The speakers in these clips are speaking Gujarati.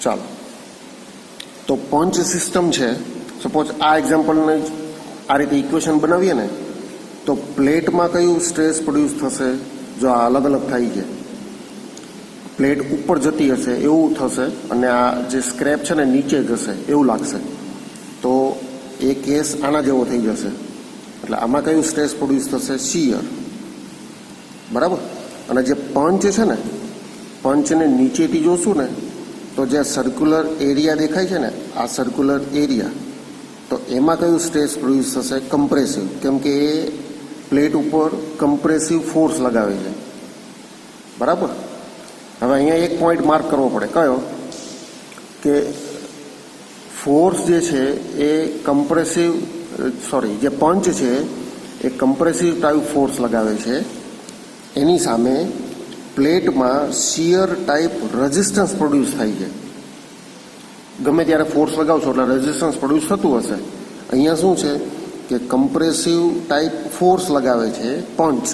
ચાલો, તો પંચ સિસ્ટમ છે. સપોઝ આ એક્ઝામ્પલને આ રીતે ઇક્વેશન બનાવીએ ને, તો પ્લેટમાં કયું સ્ટ્રેસ પ્રોડ્યુસ થશે? જો આ અલગ અલગ થાય છે, પ્લેટ ઉપર જતી હશે એવું થશે, અને આ જે સ્ક્રેપ છે ને નીચે જશે એવું લાગશે. તો એ કેસ આના જેવો થઈ જશે. એટલે આમાં કયું સ્ટ્રેસ પ્રોડ્યુસ થશે? શિયર. બરાબર. અને જે પંચ છે ને, પંચને નીચેથી જોશું ને, તો જે સર્ક્યુલર એરિયા દેખાય છે ને, આ સર્ક્યુલર એરિયા, તો એમાં કયું સ્ટ્રેસ પ્રોડ્યુસ થશે? કમ્પ્રેસિવ. કેમ કે એ પ્લેટ ઉપર કમ્પ્રેસિવ ફોર્સ લગાવે છે. બરાબર. હવે અહીંયા એક પોઈન્ટ માર્ક કરવો પડે. કયો? કે ફોર્સ જે છે એ કમ્પ્રેસિવ, જે પંચ છે એ કમ્પ્રેસિવ ટાઈપ ફોર્સ લગાવે છે. એની સામે પ્લેટમાં શિયર ટાઈપ રેઝિસ્ટન્સ પ્રોડ્યુસ થાય છે. ગમે ત્યારે ફોર્સ લગાવશો એટલે રેઝિસ્ટન્સ પ્રોડ્યુસ થતું હશે. અહીંયા શું છે કે કમ્પ્રેસિવ ટાઈપ ફોર્સ લગાવે છે પંચ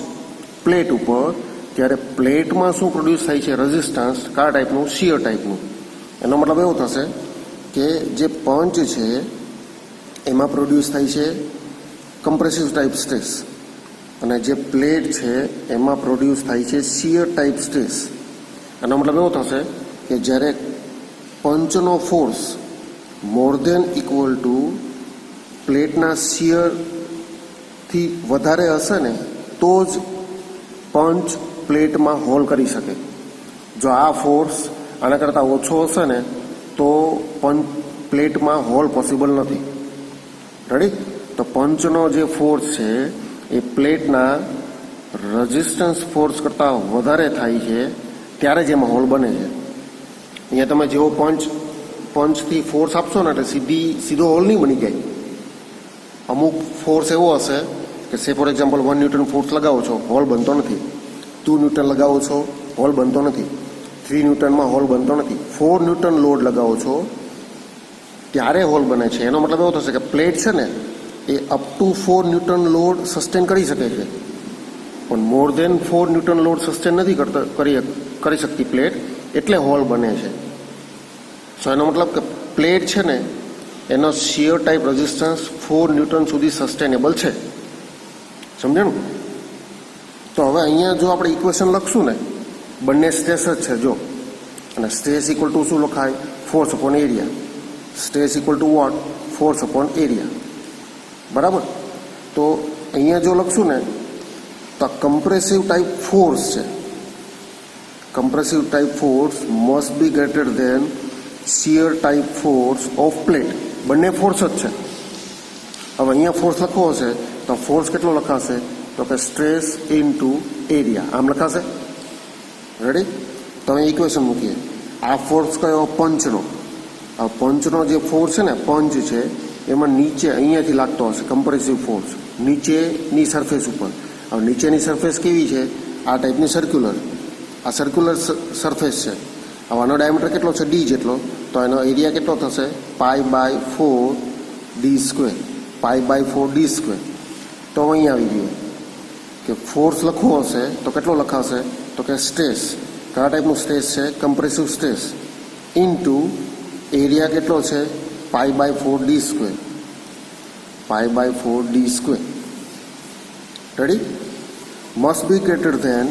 પ્લેટ ઉપર, ત્યારે પ્લેટમાં શું પ્રોડ્યુસ થાય છે? રેઝિસ્ટન્સ. કયા ટાઈપનું? શિયર ટાઈપનું. એનો મતલબ એવો થશે કે જે પંચ છે એમાં પ્રોડ્યુસ થાય છે કમ્પ્રેસિવ ટાઈપ સ્ટ્રેસ, અને જે પ્લેટ છે એમાં પ્રોડ્યુસ થાય છે શિયર ટાઈપ સ્ટ્રેસ. એનો મતલબ એવો થશે કે જ્યારે પંચનો force more than equal to પ્લેટના શિયરથી વધારે હશે ને, તો જ પંચ પ્લેટમાં હોલ કરી શકે. જો આ ફોર્સ આના કરતાં ઓછો હશે ને, તો પંચ પ્લેટમાં હોલ પોસિબલ નથી. રેડી? તો પંચનો જે ફોર્સ છે એ પ્લેટના રેઝિસ્ટન્સ ફોર્સ કરતાં વધારે થાય છે, ત્યારે જ એમાં હોલ બને છે. અહીંયા તમે જેવો પંચથી ફોર્સ આપશો ને એટલે સીધો હોલ નહીં બની જાય. અમુક ફોર્સ એવો હશે કે સે ફોર એક્ઝામ્પલ 1 ન્યૂટન ફોર્સ લગાવો છો, હોલ બનતો નથી. 2 ન્યૂટન લગાવો છો, હોલ બનતો નથી. 3 ન્યૂટનમાં હોલ બનતો નથી. 4 ન્યૂટન લોડ લગાવો છો ત્યારે હોલ બને છે. એનો મતલબ એવો થશે કે પ્લેટ છે ને એ up to 4 newton load sustain કરી શકે છે, પણ more than 4 newton load sustain નથી કરી શકતી પ્લેટ, એટલે હોલ બને છે. સો એનો મતલબ કે પ્લેટ છે ને એનો શિયર ટાઈપ રેઝિસ્ટન્સ 4 ન્યૂટન સુધી સસ્ટેનેબલ છે. સમજાણું? તો હવે અહીંયા જો આપણે ઇક્વેશન લખશું ને, બંને સ્ટ્રેસ જ છે જો, અને સ્ટ્રેસ ઇક્વલ ટુ શું લખાય? Force upon area. Stress equal to what? Force upon area. બરાબર. તો અહીંયા જો લખશું ને, તો કમ્પ્રેસિવ ટાઈપ ફોર્સ છે. Compressive type force must be greater than shear type force of plate. બંને ફોર્સ જ છે. હવે અહીંયા ફોર્સ લખવો હશે તો ફોર્સ કેટલો લખાશે? તો કે સ્ટ્રેસ ઇન્ટુ એરિયા. આમ લખાશે. રેડી? તો અહીં ઇક્વેશન મૂકીએ. આ ફોર્સ કયો? પંચનો. આ પંચનો જે ફોર્સ છે ને, પંચ છે એમાં નીચે અહીંયાથી લાગતો હશે કમ્પ્રેસિવ ફોર્સ, નીચેની સરફેસ ઉપર. હવે નીચેની સરફેસ કેવી છે? આ ટાઈપની સર્ક્યુલર. આ સર્ક્યુલર સરફેસ છે. હવે આનો ડાયામીટર કેટલો છે? ડી જેટલો. તો એનો એરિયા કેટલો થશે? π/4 d². π/4 d². તો અહીં આવી ગયું કે ફોર્સ લખવો હશે તો કેટલો લખાશે? તો કે સ્ટ્રેસ. કયા ટાઈપનું સ્ટ્રેસ છે? Compressive stress. ઇન્ટુ એરિયા કેટલો છે? π/4 d². π/4 d². Ready? Must be greater than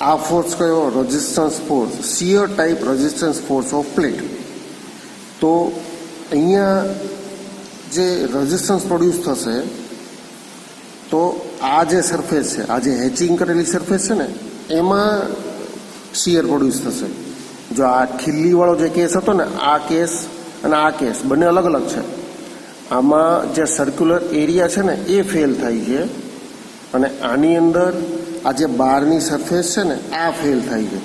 આ ફોર્સ કયો? Resistance force, shear type resistance force of plate. તો અહીંયા જે રેઝિસ્ટન્સ પ્રોડ્યુસ થશે, તો આ જે સરફેસ છે, આ જે હેચિંગ કરેલી સરફેસ છે ને, એમાં શિયર પ્રોડ્યુસ થશે. જો આ ખીલ્લીવાળો જે કેસ હતો ને, આ કેસ અને આ કેસ બંને અલગ અલગ છે. આમાં જે સર્ક્યુલર એરિયા છે ને એ ફેલ થાય છે, અને આની અંદર આ જે બહારની સરફેસ છે ને આ ફેલ થાય છે.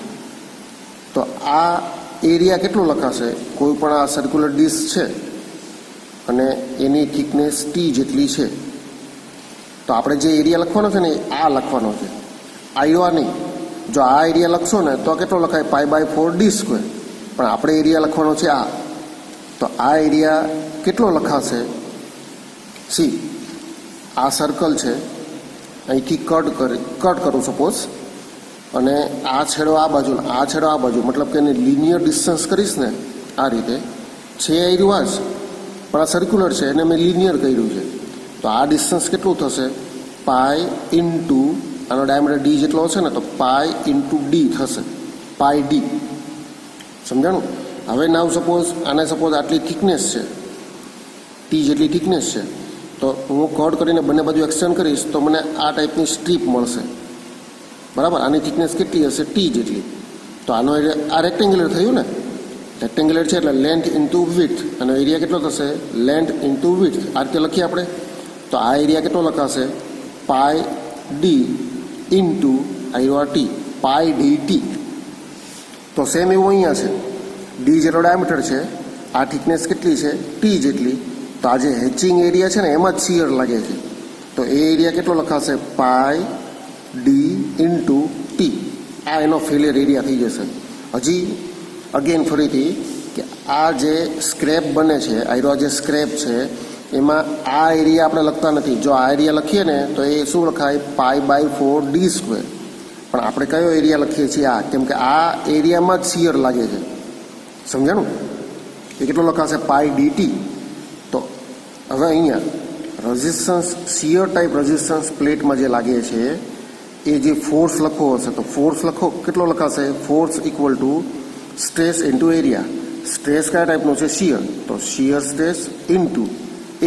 તો આ એરિયા કેટલો લખાશે? કોઈ પણ આ સર્ક્યુલર ડિસ્ક છે અને એની થિકનેસ ટી જેટલી છે, તો આપણે જે એરિયા લખવાનો છે ને આ લખવાનો છે, આ નહીં. જો આ એરિયા લખશો ને તો કેટલો લખાય? π/4 d². પણ આપણે એરિયા લખવાનો છે આ. તો આ એરિયા કેટલો લખાશે? સી, આ સર્કલ છે, અહીંથી કટ કરું સપોઝ, અને આ છેડો આ બાજુ આ છેડો આ બાજુ, મતલબ કે એને લિનિયર ડિસ્ટન્સ કરીશ ને આ રીતે છે એ રહ્યું જ, પણ આ સર્ક્યુલર છે એને મેં લિનિયર કર્યું છે. તો આ ડિસ્ટન્સ કેટલું થશે? પાઈ ઇન્ટુ આનો ડાયામીટર ડી જેટલો હશે ને, તો પાઈ ઇન્ટુ ડી થશે, પાઈ ડી. સમજાણું? હવે નાવ સપોઝ આટલી થિકનેસ છે, ટી જેટલી થિકનેસ છે, તો હું કટ કરીને બંને બાજુ એક્સટેન્ડ કરીશ તો મને આ ટાઈપની સ્ટ્રીપ મળશે. બરાબર? આની થિકનેસ કેટલી હશે? ટી જેટલી. તો આનો આ રેક્ટેન્ગ્યુલર થયું ને, રેક્ટેન્ગ્યુલર છે એટલે લેન્થ ઇન્ટુ વિડ્થ, અને એરિયા કેટલો થશે? Length into width. આ રીતે લખીએ આપણે. તો આ એરિયા કેટલો લખાશે? પાઈ ડી ઇન્ટુ આઈઆર ટી, પાઈ ડી ટી. તો સેમ એવું અહીંયા છે, ડી જેટલો ડાયામીટર છે, આ થિકનેસ કેટલી છે? ટી જેટલી. તો આ જે હેચિંગ એરિયા છે ને એમાં જ શિયર લાગે છે, તો એ એરિયા કેટલો લખાશે? પાઈ ડી ઇન્ટુ ટી. આ એનો ફેલિયર એરિયા થઈ જશે. હજી અગેન ફરીથી કે આ જે સ્ક્રેપ બને છે, આયરો જે સ્ક્રેપ છે એમાં આ એરિયા આપણે લખતા નથી. જો આ એરિયા લખીએ ને તો એ શું લખાય? Pi by 4 D square. પણ આપણે કયો એરિયા લખીએ છીએ? આ, કેમ કે આ એરિયામાં જ શિયર લાગે છે. સમજાણું? એ કેટલો લખાશે? પાઈ ડી ટી. તો હવે અહીંયા રેઝિસ્ટન્સ, શિયર ટાઈપ રેઝિસ્ટન્સ પ્લેટમાં જે લાગે છે એ જે ફોર્સ લખવો હશે તો ફોર્સ લખો, કેટલો લખાશે? Force equal to stress into area. Stress કયા ટાઈપનો છે? શિયર. તો શિયર સ્ટ્રેસ ઇન્ટુ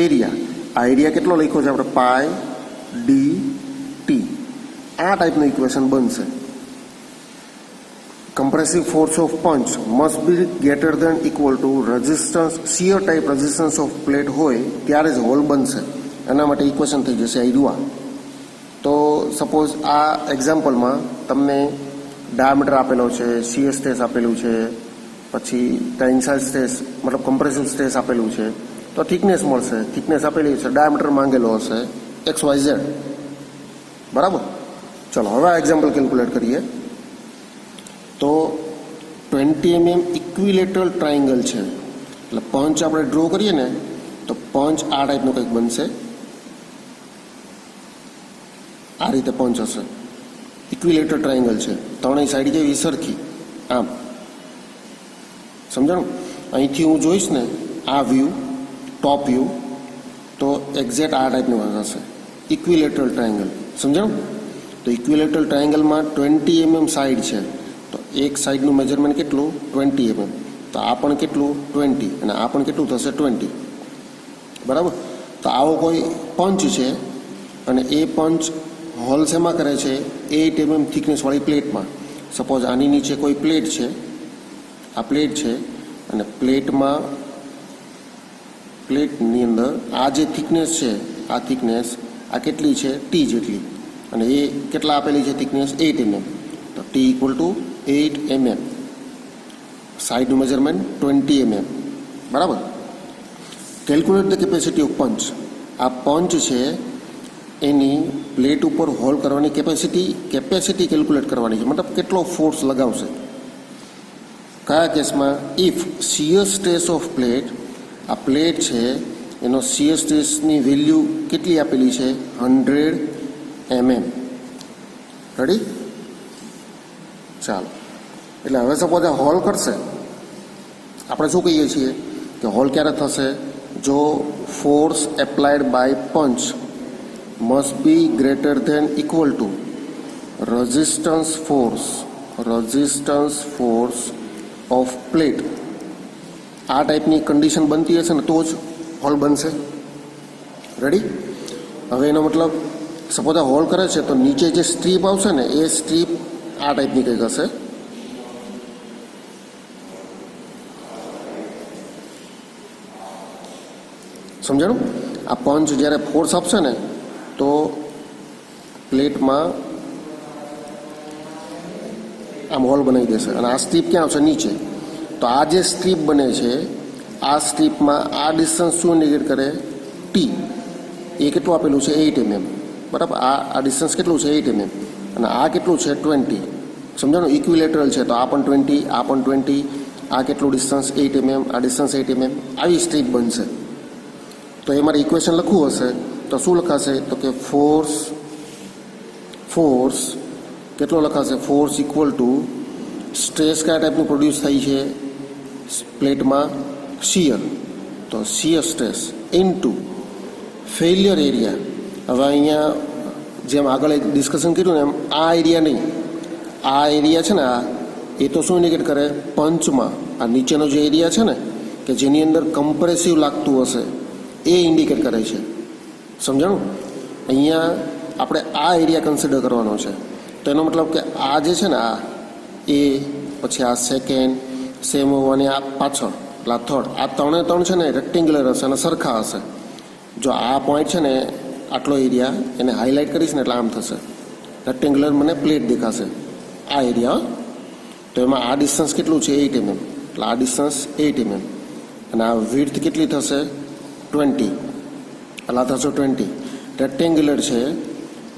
એરિયા. આ એરિયા કેટલો લખ્યો છે આપણે? Pi D T. આ ટાઈપનું ઇક્વેશન બનશે. Compressive force of punch must be greater than equal to resistance, shear type resistance of plate હોય ત્યારે જ હોલ બનશે. એના માટે ઇક્વેશન થઈ જશે આઈરુઆ. તો સપોઝ આ એક્ઝામ્પલમાં તમને ડાયામીટર આપેલો છે, શિયર સ્ટ્રેસ આપેલું છે, પછી ટેન્સાઇલ સ્ટ્રેસ મતલબ કમ્પ્રેસિવ સ્ટ્રેસ આપેલું છે, તો થિકનેસ મળશે. થિકનેસ આપેલી છે, ડાયામીટર માંગેલો હશે XYZ. બરાબર? ચલો હવે આ એક્ઝામ્પલ કેલ્ક્યુલેટ કરીએ. તો 20 mm ઇક્વિલેટરલ ટ્રાયંગલ છે, એટલે પંચ આપણે ડ્રો કરીએ ને તો પંચ આ ટાઈપનું કંઈક બનશે. આ રીતે પંચ હશે. ઇક્વિલેટરલ ટ્રાયંગલ છે, ત્રણેય સાઈડ જેવી સરખી આમ. સમજાણું? અહીંથી હું જોઈશ ને આ વ્યૂ, ટોપ વ્યૂ, તો એક્ઝેક્ટ આ ટાઈપનું હશે ઇક્વિલેટરલ ટ્રાયંગલ. સમજાણું? તો ઇક્વિલેટરલ ટ્રાયંગલમાં 20 mm સાઈડ છે, તો એક સાઈડનું મેજરમેન્ટ કેટલું? 20 mm. તો આ પણ કેટલું? 20, અને આ પણ કેટલું થશે? 20. બરાબર? તો આવો કોઈ પંચ છે, અને એ પંચ હોલ શેમાં કરે છે? 8 mm થિકનેસવાળી પ્લેટમાં. સપોઝ આની નીચે કોઈ પ્લેટ છે, આ પ્લેટ છે, અને પ્લેટની અંદર આ જે થિકનેસ છે, આ થિકનેસ આ કેટલી છે? ટી જેટલી. અને એ કેટલા આપેલી છે થિકનેસ? 8 mm. તો ટી ઇક્વલ ટુ 8 mm. સાઈડનું મેજરમેન્ટ 20 mm. બરાબર? Calculate the capacity of punch. આ પંચ છે એની પ્લેટ ઉપર હોલ કરવાની કેપેસિટી કેલ્ક્યુલેટ કરવાની છે, મતલબ કેટલો ફોર્સ લગાવશે. કયા કેસમાં? If shear stress of plate, આ પ્લેટ છે એનો શિયર સ્ટ્રેસની વેલ્યુ કેટલી આપેલી છે? 100 mm. રેડી? ચાલો, એટલે હવે સપોઝ આ હોલ કરશે, આપણે શું કહીએ છીએ કે હોલ ક્યારે થશે? જો force applied by punch must be greater than equal to resistance force of plate. આ ટાઈપની કન્ડિશન બનતી હશે ને તો જ હોલ બનશે. રેડી? હવે એનો મતલબ સપોઝ આ હોલ કરે છે તો નીચે જે સ્ટ્રીપ આવશે ને એ સ્ટ્રીપ આ ટાઈપની કંઈક હશે. સમજાણું? આ પંચ જ્યારે ફોર્સ આપશે ને તો પ્લેટમાં આમ હોલ બનાવી દેશે, અને આ સ્ટ્રીપ ક્યાં આવશે? નીચે. તો આ જે સ્ટ્રીપ બને છે, આ સ્ટ્રીપમાં આ ડિસ્ટન્સ શું ઇન્ડિકેટ કરે? ટી. એ કેટલું આપેલું છે? 8 mm. બરાબર? આ ડિસ્ટન્સ કેટલું છે? 8 mm. અને આ કેટલું છે? 20. સમજાણું? ઇક્વિલેટરલ છે તો આ પણ 20, આ પણ 20, આ કેટલું ડિસ્ટન્સ? 8 mm, આ ડિસ્ટન્સ 8 mm. આવી સ્ટ્રીપ બનશે. તો એ મારે ઇક્વેશન લખવું હશે તો શું લખાશે? તો કે ફોર્સ કેટલો લખાશે? ફોર્સ ઇક્વલ ટુ સ્ટ્રેસ કયા ટાઈપનું પ્રોડ્યુસ થાય છે પ્લેટમાં? શિયર. તો shear stress into failure area. હવે અહીંયા જેમ આગળ એક ડિસ્કશન કર્યું ને એમ આ એરિયા નહીં, આ એરિયા છે ને આ એ તો શું ઇન્ડિકેટ કરે? પંચમાં આ નીચેનો જે એરિયા છે ને કે જેની અંદર કમ્પ્રેસિવ લાગતું હશે એ ઇન્ડિકેટ કરે છે. સમજાણું? અહીંયા આપણે આ એરિયા કન્સિડર કરવાનો છે. તો એનો મતલબ કે આ જે છે ને આ એ, પછી આ સેકન્ડ, સેમ હોવાની આ પાછળ, એટલે આ થર્ડ, આ ત્રણે ત્રણ છે ને રેક્ટેન્ગ્યુલર હશે અને સરખા હશે. જો આ પોઈન્ટ છે ને આટલો એરિયા એને હાઇલાઇટ કરીશ ને એટલે આમ થશે, રેક્ટેન્ગ્યુલર મને પ્લેટ દેખાશે આ એરિયા. તો એમાં આ ડિસ્ટન્સ કેટલું છે? 8 mm. એટલે આ ડિસ્ટન્સ 8 mm અને આ વિડ્થ કેટલી થશે? 20. એટલે આ થશે 20. રેક્ટેન્ગ્યુલર છે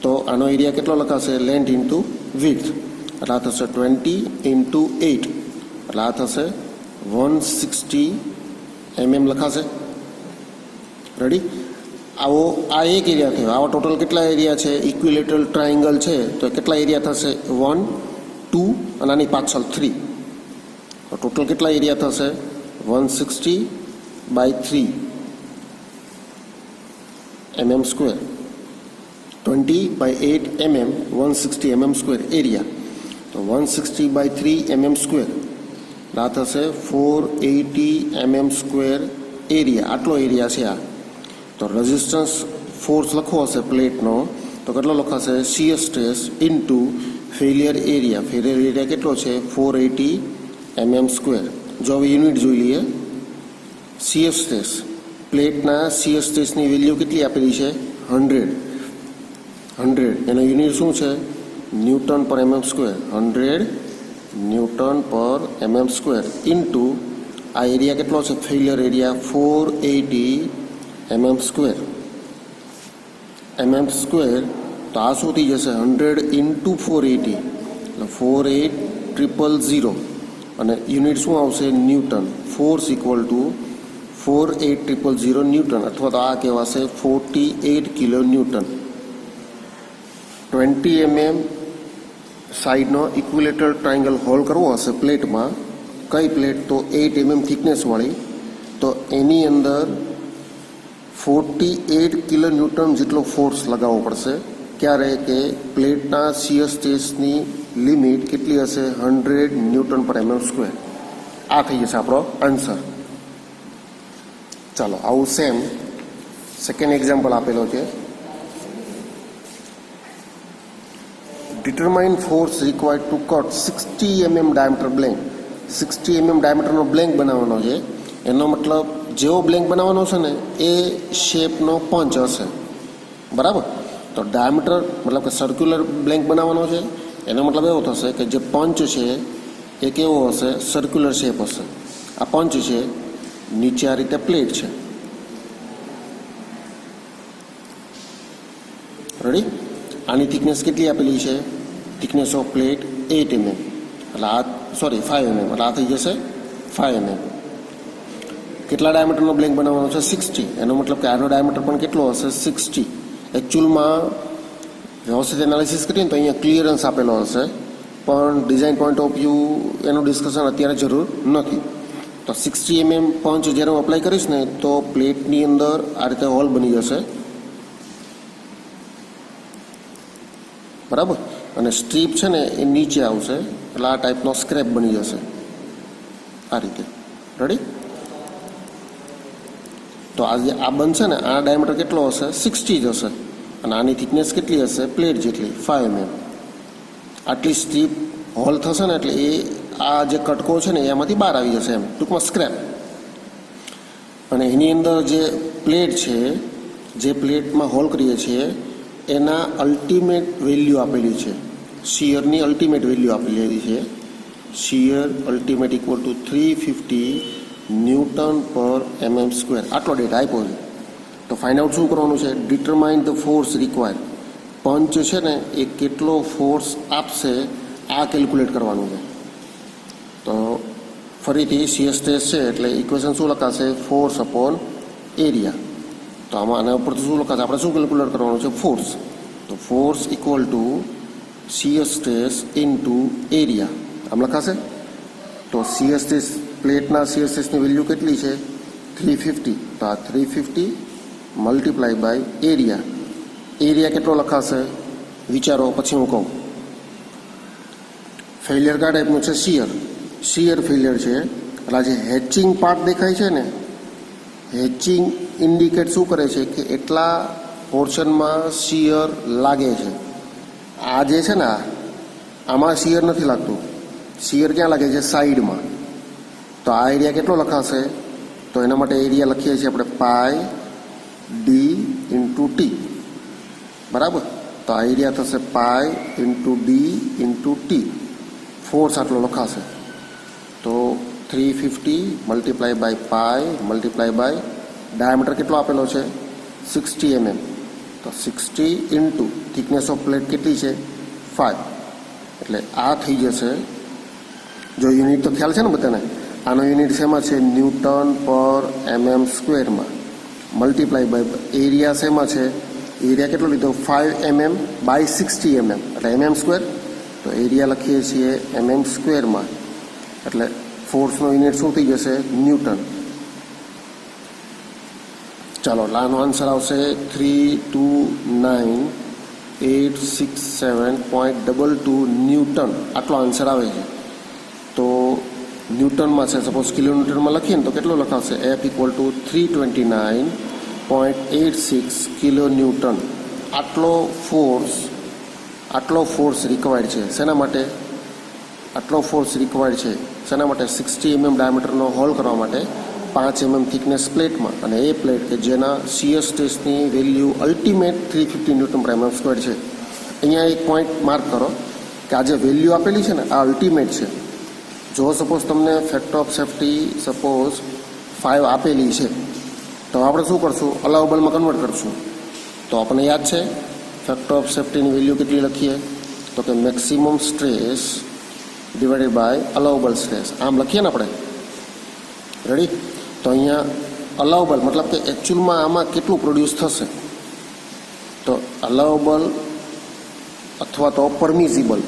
તો આનો એરિયા કેટલો લખાશે? Length into width. એટલે આ થશે 20 ઇન્ટુ 8. એટલે આ થશે 160 mm લખાશે. રેડી? આવો આ એક એરિયા થયો. આવા ટોટલ કેટલા એરિયા છે? ઇક્વિલેટરલ ટ્રાયંગલ છે તો કેટલા એરિયા થશે? 1, 2 અને આની પાછળ 3. તો ટોટલ કેટલા એરિયા થશે? 160 by 3 mm square. 20 by 8 mm, 160 mm square area. તો 160 બાય 3 mm સ્ક્વેર આ થશે 480 mm સ્ક્વેર એરિયા. આટલો એરિયા છે આ. તો રેઝિસ્ટન્સ ફોર્સ લખવો હશે પ્લેટનો તો કેટલો લખાશે? Shear stress into failure area. Failure area કેટલો છે? 480 mm સ્ક્વેર. જો હવે યુનિટ જોઈ લઈએ. શિયર સ્ટ્રેસ, પ્લેટના શિયર સ્ટ્રેસની વેલ્યુ કેટલી આપેલી છે? 100. એનો યુનિટ શું છે? ન્યૂટન પર mm સ્ક્વેર. 100 ન્યૂટન પર mm સ્ક્વેર ઇન્ટુ આ એરિયા કેટલો છે? Failure area 480 mm square. mm square તો આ શું થઈ જશે? 100 ઇન્ટુ 480 એટલે 48000 અને યુનિટ શું આવશે? Newton. Force equal to 48000 newton અથવા તો આ કહેવાશે 48 કિલો ન્યૂટન. 20 mm સાઈડનો ઇક્વિલેટરલ ટ્રાયંગલ હોલ કરવો હશે પ્લેટમાં. કઈ પ્લેટ? તો 8 mm થિકનેસવાળી. તો એની અંદર 48 કિલો ન્યૂટન જેટલો ફોર્સ લગાવવો પડશે. ક્યારે? કે પ્લેટના શિયર સ્ટ્રેસની લિમિટ કેટલી હશે? 100 ન્યૂટન પર mm સ્ક્વેર. આ થઈ જશે આપણો આન્સર. ચાલો આવું સેમ સેકન્ડ એક્ઝામ્પલ આપેલો છે. Determine force required to cut 60 mm diameter blank. 60 mm ડાયામીટરનો બ્લેન્ક બનાવવાનો છે. એનો મતલબ જેવો બ્લેન્ક બનાવવાનો છે ને એ શેપનો પંચ હશે. બરાબર? તો ડાયામીટર મતલબ કે સર્ક્યુલર બ્લેન્ક બનાવવાનો છે. એનો મતલબ એવો થશે કે જે પંચ છે એ કેવો હશે? સર્ક્યુલર શેપ હશે. આ પંચ છે, નીચે આ રીતે પ્લેટ છે. રેડી? આની થિકનેસ કેટલી આપેલી છે? Thickness of plate 8 mm. એટલે આ 5 mm. એટલે આ થઈ જશે 5 mm. કેટલા ડાયામીટરનો બ્લેન્ક બનાવવાનો છે? 60. એનો મતલબ કે આનો ડાયામીટર પણ કેટલો હશે? 60. એકચ્યુઅલમાં વ્યવસ્થિત એનાલિસિસ કરીએ ને તો અહીંયા ક્લિયરન્સ આપેલો હશે, પણ ડિઝાઇન પોઈન્ટ ઓફ વ્યૂ એનું ડિસ્કશન અત્યારે જરૂર નથી. તો 60 mm પંચ જ્યારે હું અપ્લાય કરીશ ને તો પ્લેટની અંદર આ રીતે હોલ બની જશે. બરાબર? અને સ્ટ્રીપ છે ને એ નીચે આવશે એટલે આ ટાઈપનો સ્ક્રેપ બની જશે આ રીતે. રેડી? તો આ બનશે ને આ ડાયામીટર કેટલો હશે? 60 જ હશે. અને આની થિકનેસ કેટલી હશે? પ્લેટ જેટલી 5 mm. આટલી સ્ટ્રીપ હોલ થશે ને એટલે એ આ જે કટકો છે ને એમાંથી બહાર આવી જશે, એમ ટૂંકમાં સ્ક્રેપ. અને એની અંદર જે પ્લેટ છે, જે પ્લેટમાં હોલ કરીએ છીએ એના અલ્ટિમેટ વેલ્યુ આપેલી છે. શિયરની અલ્ટિમેટ વેલ્યુ આપેલી છે. Shear ultimate equal to 350 newton પર mm સ્ક્વેર. આટલો ડેટા આપ્યો છે. તો ફાઇન્ડ આઉટ શું કરવાનું છે? Determine the force required. Punch છે ને એ કેટલો ફોર્સ આપશે આ કેલ્ક્યુલેટ કરવાનું છે. તો ફરીથી શિયર સ્ટ્રેસ છે એટલે ઇક્વેશન શું લખાશે? Force upon area. તો આમાં આના ઉપરથી શું લખાશે? આપણે શું કેલ્ક્યુલેટ કરવાનું છે? ફોર્સ. તો force equal two shear stress into area આમ લખાશે. તો શિયર સ્ટ્રેસ પ્લેટના શિયર સ્ટ્રેસની વેલ્યુ કેટલી છે 350. તો આ 350 મલ્ટીપ્લાય બાય એરિયા. એરિયા કેટલો લખાશે વિચારો પછી હું કહું. ફેલિયર કયા ટાઈપનું છે શિયર ફેલિયર છે. એટલે આ જે હેચિંગ પાર્ટ દેખાય છે ને, હેચિંગ ઇન્ડિકેટ શું કરે છે કે એટલા પોર્શનમાં શિયર લાગે છે. આ જે છે ને આમાં શિયર નથી લાગતું. શિયર ક્યાં લાગે છે સાઈડમાં. તો આ એરિયા કેટલો લખાશે તો એના માટે એરિયા લખીએ છીએ આપણે પાઈ ડી ઇન્ટુ ટી. બરાબર. તો આ એરિયા થશે pi into D into T. Force આટલો લખાશે. તો 350 multiply by pi multiply by diameter કેટલો આપેલો છે 60 mm. તો 60 ઇન્ટુ થિકનેસ ઓફ પ્લેટ કેટલી છે 5. એટલે આ થઈ જશે. જો યુનિટ તો ખ્યાલ છે ને બધાને. આનો યુનિટ શેમાં છે ન્યૂટન પર mm સ્ક્વેરમાં. મલ્ટીપ્લાય બાય એરિયા શેમાં છે, એરિયા કેટલો લીધો 5 mm બાય 60 mm એટલે mm સ્ક્વેર. તો એરિયા લખીએ છીએ mm સ્ક્વેરમાં. એટલે ફોર્સનો યુનિટ શું થઈ જશે ન્યૂટન. ચાલો એટલે આનો આન્સર આવશે 329,867.22 ન્યૂટન. આટલો આન્સર આવે છે. તો ન્યૂટનમાં છે, સપોઝ કિલોમીટરમાં લખીએ ને તો કેટલો લખાશે F = 329.86 કિલો ન્યૂટન. આટલો ફોર્સ રિક્વાયર્ડ છે શેના માટે, આટલો ફોર્સ રિક્વાયર્ડ છે શેના માટે 60 mm ડાયામીટરનો હોલ કરવા માટે 5 mm થિકનેસ પ્લેટમાં. અને એ પ્લેટ કે જેના શિયર સ્ટ્રેસની વેલ્યુ અલ્ટિમેટ 350 ન્યૂટન પર mm સ્ક્વેર છે. અહીંયા એક પોઈન્ટ માર્ક કરો કે આ જે વેલ્યુ આપેલી છે ને આ અલ્ટિમેટ છે. જો સપોઝ તમને ફેક્ટર ઓફ સેફ્ટી સપોઝ 5 આપેલી છે તો આપણે શું કરશું અલાઉબલમાં કન્વર્ટ કરશું. તો આપણને યાદ છે ફેક્ટર ઓફ સેફ્ટીની વેલ્યુ કેટલી લખીએ તો કે maximum stress divided by allowable stress. આમ લખીએ ને આપણે. રેડી. તો અહીંયા અલાઉબલ મતલબ કે એકચ્યુઅલમાં આમાં કેટલું પ્રોડ્યુસ થશે. તો અલાઉબલ અથવા તો પરમિઝિબલ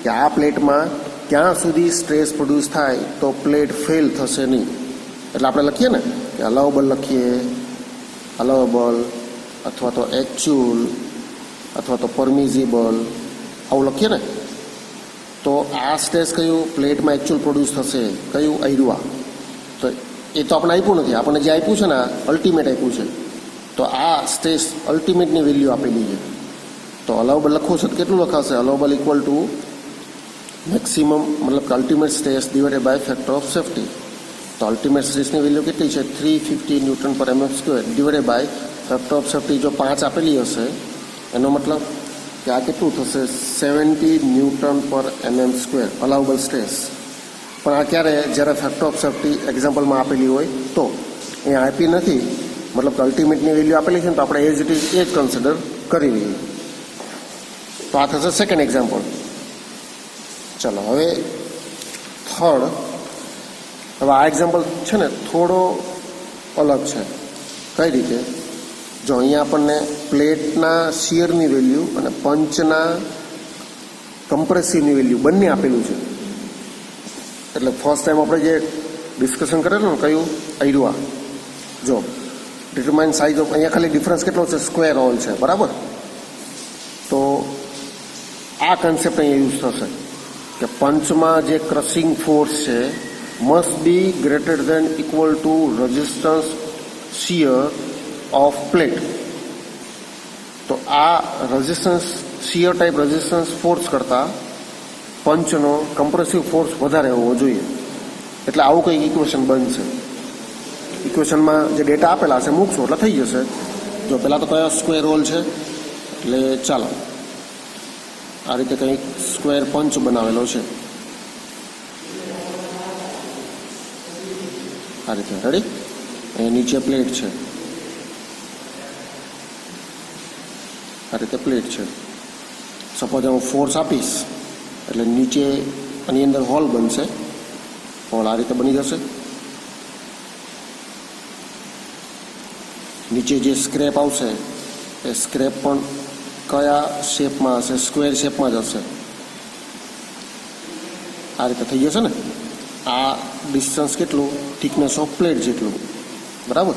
કે આ પ્લેટમાં ક્યાં સુધી સ્ટ્રેસ પ્રોડ્યુસ થાય તો પ્લેટ ફેલ થશે નહીં. એટલે આપણે લખીએ ને કે અલાઉબલ લખીએ, અલાઉબલ અથવા તો એકચ્યુઅલ અથવા તો પરમિઝિબલ આવું લખીએ ને. તો આ સ્ટ્રેસ કયું પ્લેટમાં એકચ્યુઅલ પ્રોડ્યુસ થશે કયું આયરુઆ. તો એ તો આપણે આપ્યું નથી. આપણને જે આપ્યું છે ને અલ્ટિમેટ આપ્યું છે. તો આ સ્ટ્રેસ અલ્ટિમેટની વેલ્યુ આપેલી છે. તો અલાઉબલ લખવું છે તો કેટલું લખાશે અલાઉબલ = મેક્સિમમ મતલબ કે ultimate stress divided by factor of safety. તો અલ્ટિમેટ સ્ટ્રેસની વેલ્યુ કેટલી છે 350 ન્યૂટન પર mm square divided by factor of safety જો 5 આપેલી હશે એનો મતલબ કે આ કેટલું થશે 70 ન્યૂટન પર mm સ્ક્વેર અલાઉબલ સ્ટ્રેસ. પણ આ ક્યારે જ્યારે ફેક્ટર ઓફ સેફ્ટી એક્ઝામ્પલમાં આપેલી હોય તો. અહીંયા આપી નથી મતલબ કે અલ્ટિમેટની વેલ્યુ આપેલી છે ને તો આપણે એઝ ઇટ ઇઝ એ જ કન્સિડર કરી લઈએ. તો આ થશે સેકન્ડ એક્ઝામ્પલ. ચાલો હવે થર્ડ. હવે આ એક્ઝામ્પલ છે ને થોડો અલગ છે. કઈ રીતે, જો અહીંયા આપણને પ્લેટના શિયરની વેલ્યુ અને પંચના કમ્પ્રેસિવની વેલ્યુ બંને આપેલું છે. એટલે ફર્સ્ટ ટાઈમ આપણે જે ડિસ્કશન કરેલું ને કયું આયરુઆ. જો ડિટરમાઇન સાઇઝ ઓફ, અહીંયા ખાલી ડિફરન્સ કેટલો છે સ્ક્વેર હોલ છે બરાબર. તો આ કન્સેપ્ટ અહીંયા યુઝ થશે કે પંચમાં જે ક્રશિંગ ફોર્સ છે must be greater than equal to resistance shear of plate. તો આ resistance shear type resistance force કરતાં પંચનો કમ્પ્રેસિવ ફોર્સ વધારે હોવો જોઈએ. એટલે આવું કંઈક ઇક્વેશન બનશે. ઇક્વેશનમાં જે ડેટા આપેલા હશે મૂકશો એટલે થઈ જશે. જો પહેલાં તો કયો સ્ક્વેર હોલ છે એટલે ચાલો આ રીતે કંઈક સ્ક્વેર પંચ બનાવેલો છે આ રીતે. રેડી. એ નીચે પ્લેટ છે આ રીતે પ્લેટ છે. સપોઝ હું ફોર્સ આપીશ એટલે નીચે આની અંદર હોલ બનશે. હોલ આ રીતે બની જશે. નીચે જે સ્ક્રેપ આવશે એ સ્ક્રેપ પણ કયા શેપમાં હશે સ્ક્વેર શેપમાં જ હશે. આ રીતે થઈ જશે ને. આ ડિસ્ટન્સ કેટલું? થિકનેસ ઓફ પ્લેટ જેટલું, બરાબર.